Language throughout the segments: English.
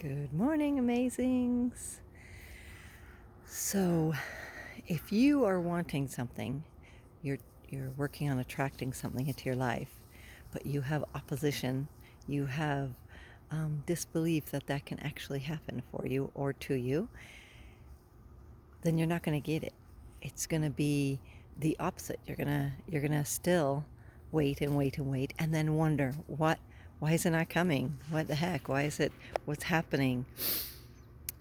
Good morning, amazings. So, if you are wanting something, you're you're working on attracting something into your life, but you have opposition, you have disbelief that that can actually happen for you or to you, then you're not going to get it. It's going to be the opposite. You're gonna still wait and wait and wait, and then wonder why is it not coming? What the heck? What's happening?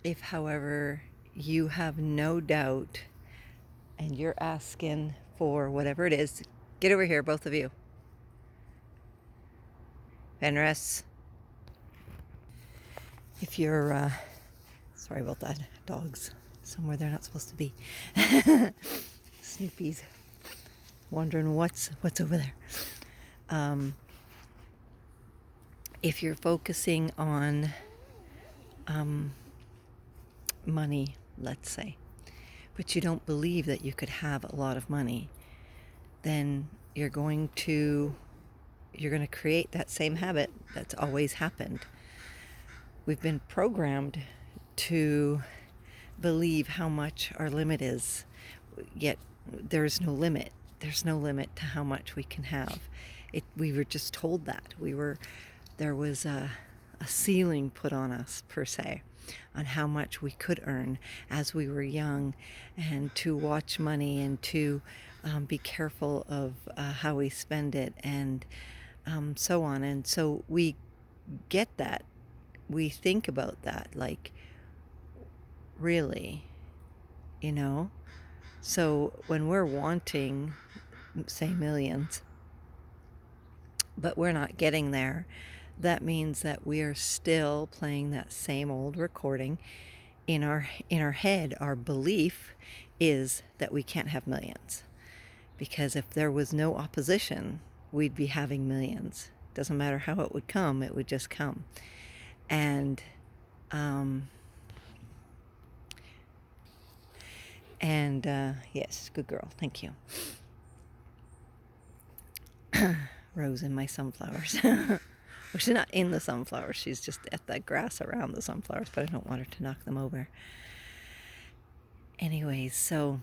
If, however, you have no doubt and you're asking for whatever it is, get over here, both of you. Fenris. If you're, sorry about that, dogs somewhere they're not supposed to be. Snoopy's wondering what's over there. If you're focusing on money, let's say, but you don't believe that you could have a lot of money, then you're going to create that same habit that's always happened. We've been programmed to believe how much our limit is, yet there's no limit. There's no limit to how much we can have. We were just told that. There was a ceiling put on us, per se, on how much we could earn as we were young, and to watch money and to be careful of how we spend it, and so on. And so we get that. We think about that, like, really, you know? So when we're wanting, say, millions, but we're not getting there, that means that we are still playing that same old recording in our head. Our belief is that we can't have millions, because if there was no opposition, we'd be having millions. Doesn't matter how it would come, it would just come. And yes, good girl, thank you. Rose in my sunflowers. Well, she's not in the sunflowers, she's just at the grass around the sunflowers, but I don't want her to knock them over. Anyways, so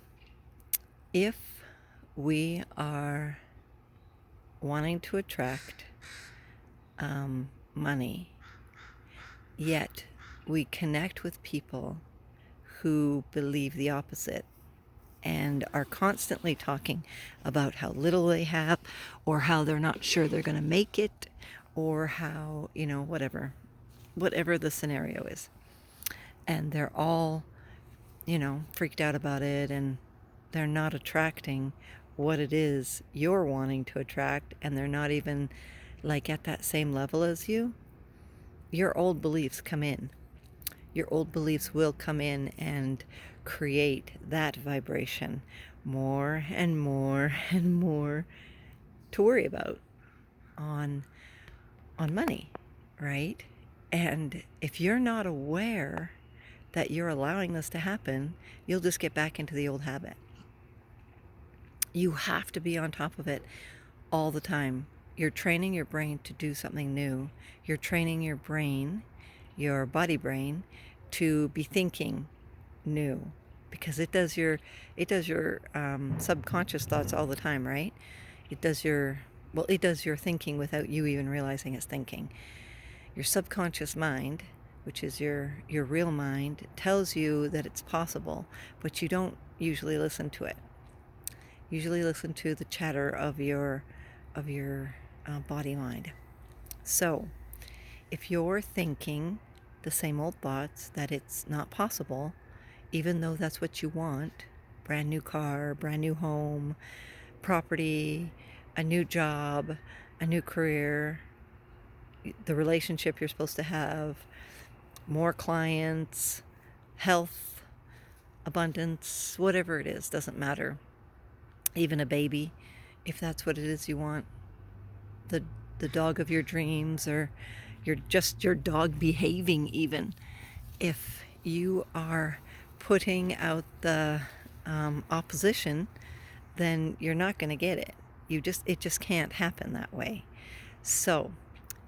if we are wanting to attract money, yet we connect with people who believe the opposite and are constantly talking about how little they have, or how they're not sure they're going to make it, or how, whatever the scenario is, and they're all, freaked out about it, and they're not attracting what it is you're wanting to attract, and they're not even like at that same level as you. Your old beliefs come in. Your old beliefs will come in and create that vibration, more and more and more to worry about on money, right? And if you're not aware that you're allowing this to happen, you'll just get back into the old habit. You have to be on top of it all the time. You're training your brain to do something new. You're training your brain, your body brain, to be thinking new, because it does your subconscious thoughts all the time, right? It does your thinking without you even realizing it's thinking. Your subconscious mind, which is your real mind, tells you that it's possible, but you don't usually listen to it. Usually listen to the chatter of your body mind. So if you're thinking the same old thoughts that it's not possible, even though that's what you want, brand new car, brand new home, property, a new job, a new career, the relationship you're supposed to have, more clients, health, abundance, whatever it is, doesn't matter. Even a baby, if that's what it is you want, the dog of your dreams, or your dog behaving even. If you are putting out the opposition, then you're not going to get it. It just can't happen that way. So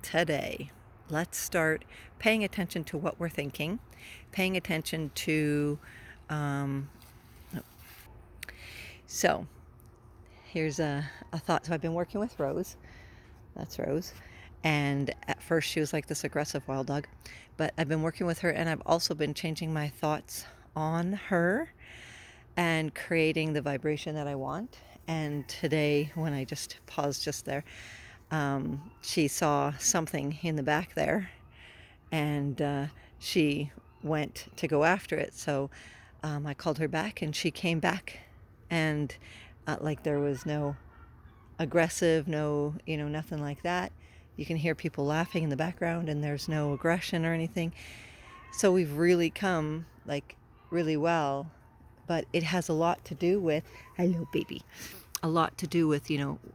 today, Let's start paying attention to what we're thinking, paying attention to. Um, so, here's a thought. So, I've been working with Rose. That's Rose. And at first, she was like this aggressive wild dog. But I've been working with her, and I've also been changing my thoughts on her and creating the vibration that I want. And today, when I just paused just there, she saw something in the back there, and she went to go after it. So I called her back, and she came back, and like there was no aggressive, no, nothing like that. You can hear people laughing in the background, and there's no aggression or anything. So we've really come like really well, but it has a lot to do with, hello, baby, a lot to do with,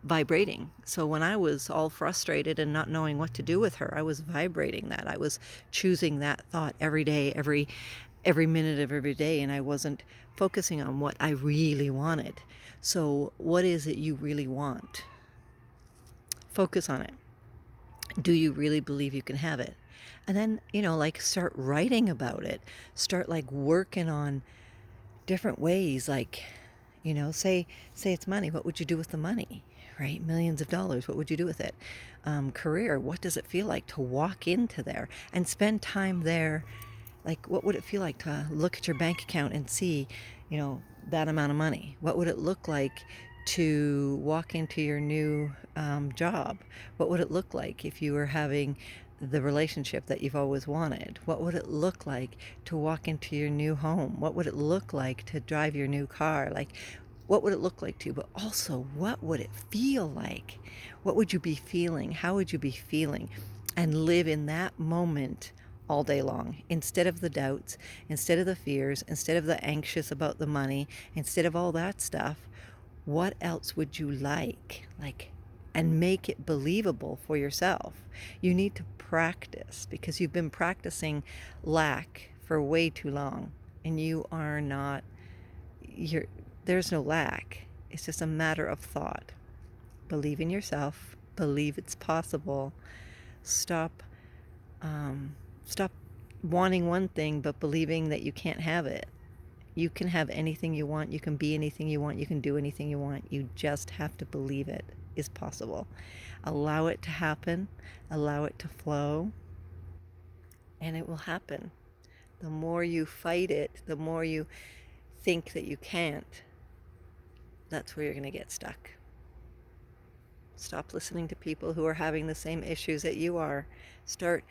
vibrating. So when I was all frustrated and not knowing what to do with her, I was vibrating that. I was choosing that thought every day, every minute of every day, and I wasn't focusing on what I really wanted. So what is it you really want? Focus on it. Do you really believe you can have it? And then, like start writing about it. Start like working on different ways, like, say it's money. What would you do with the money? Right? Millions of dollars. What would you do with it? Career. What does it feel like to walk into there and spend time there? Like, what would it feel like to look at your bank account and see, that amount of money? What would it look like to walk into your new job? What would it look like if you were having the relationship that you've always wanted? What would it look like to walk into your new home? What would it look like to drive your new car? Like, what would it look like to you? But also, what would it feel like? What would you be feeling? How would you be feeling? And live in that moment all day long, instead of the doubts, instead of the fears, instead of the anxious about the money, instead of all that stuff. What else would you like, and make it believable for yourself. You need to practice, because you've been practicing lack for way too long, and you are not, you're there's no lack. It's just a matter of thought. Believe in yourself, believe it's possible. Stop um, stop wanting one thing but believing that you can't have it. You can have anything you want. You can be anything you want. You can do anything you want. You just have to believe it is possible. Allow it to happen. Allow it to flow. And it will happen. The more you fight it, the more you think that you can't, that's where you're going to get stuck. Stop listening to people who are having the same issues that you are. Start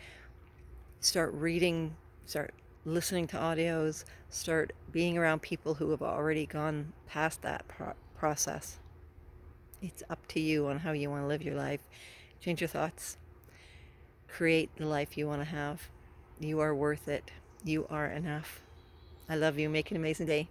start reading, start listening to audios, start being around people who have already gone past that process. It's up to you on how you want to live your life. Change your thoughts. Create the life you want to have. You are worth it. You are enough. I love you. Make an amazing day.